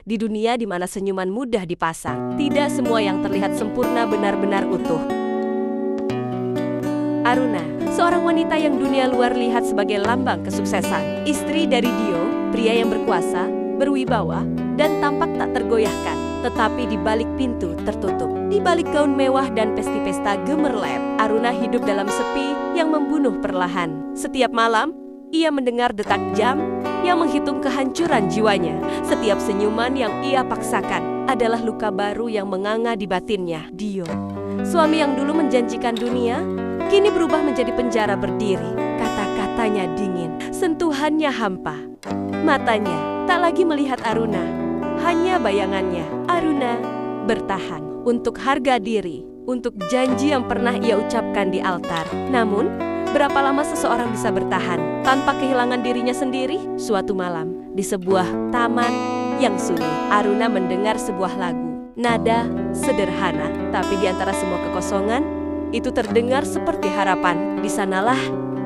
Di dunia di mana senyuman mudah dipasang, tidak semua yang terlihat sempurna benar-benar utuh. Aruna, seorang wanita yang dunia luar lihat sebagai lambang kesuksesan, istri dari Dio, pria yang berkuasa, berwibawa, dan tampak tak tergoyahkan. Tetapi di balik pintu tertutup, di balik gaun mewah dan pesta gemerlap, Aruna hidup dalam sepi yang membunuh perlahan. Setiap malam, ia mendengar detak jam yang menghitung kehancuran jiwanya. Setiap senyuman yang ia paksakan adalah luka baru yang menganga di batinnya. Dio, suami yang dulu menjanjikan dunia, kini berubah menjadi penjara berdiri. Kata-katanya dingin, sentuhannya hampa. Matanya tak lagi melihat Aruna, hanya bayangannya. Aruna bertahan untuk harga diri, untuk janji yang pernah ia ucapkan di altar. Namun, berapa lama seseorang bisa bertahan tanpa kehilangan dirinya sendiri? Suatu malam, di sebuah taman yang sunyi, Aruna mendengar sebuah lagu. Nada sederhana, tapi di antara semua kekosongan, itu terdengar seperti harapan. Di sanalah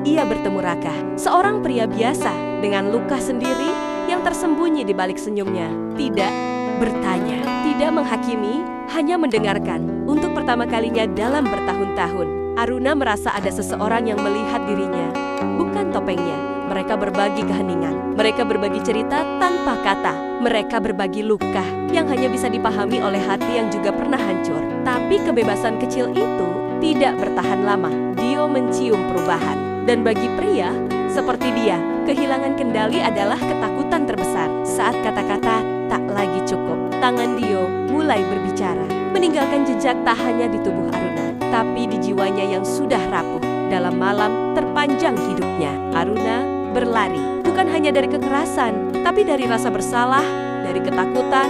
ia bertemu Raka, seorang pria biasa dengan luka sendiri yang tersembunyi di balik senyumnya. Tidak bertanya, tidak menghakimi, hanya mendengarkan. Untuk pertama kalinya dalam bertahun-tahun, Aruna merasa ada seseorang yang melihat dirinya, bukan topengnya. Mereka berbagi keheningan, mereka berbagi cerita tanpa kata, mereka berbagi luka yang hanya bisa dipahami oleh hati yang juga pernah hancur. Tapi kebebasan kecil itu tidak bertahan lama. Dio mencium perubahan. Dan bagi pria seperti dia, kehilangan kendali adalah ketakutan terbesar. Saat kata-kata tak lagi cukup, tangan Dio mulai berbicara, meninggalkan jejak tak hanya di tubuh Aruna, tapi di jiwanya yang sudah rapuh. Dalam malam terpanjang hidupnya, Aruna berlari, bukan hanya dari kekerasan, tapi dari rasa bersalah, dari ketakutan,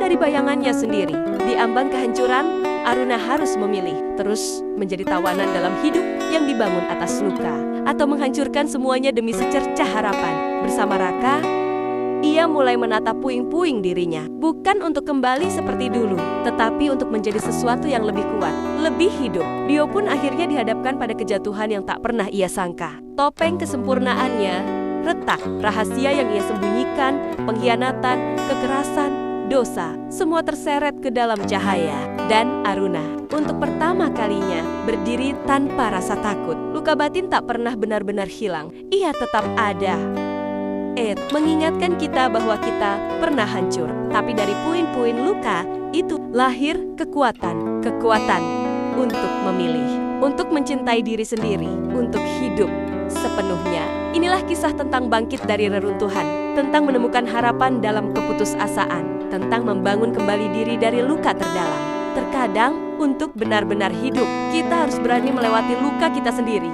dari bayangannya sendiri. Di ambang kehancuran, Aruna harus memilih, terus menjadi tawanan dalam hidup yang dibangun atas luka, atau menghancurkan semuanya demi secercah harapan. Bersama Raka, ia mulai menata puing-puing dirinya, bukan untuk kembali seperti dulu, tetapi untuk menjadi sesuatu yang lebih kuat, lebih hidup. Dio pun akhirnya dihadapkan pada kejatuhan yang tak pernah ia sangka. Topeng kesempurnaannya retak, rahasia yang ia sembunyikan, pengkhianatan, kekerasan, dosa, semua terseret ke dalam cahaya. Dan Aruna, untuk pertama kalinya, berdiri tanpa rasa takut. Luka batin tak pernah benar-benar hilang, ia tetap ada. Mengingatkan kita bahwa kita pernah hancur, tapi dari puing-puing luka itu lahir kekuatan untuk memilih, untuk mencintai diri sendiri, untuk hidup sepenuhnya. Inilah kisah tentang bangkit dari reruntuhan, tentang menemukan harapan dalam keputusasaan, tentang membangun kembali diri dari luka terdalam. Terkadang untuk benar-benar hidup, kita harus berani melewati luka kita sendiri.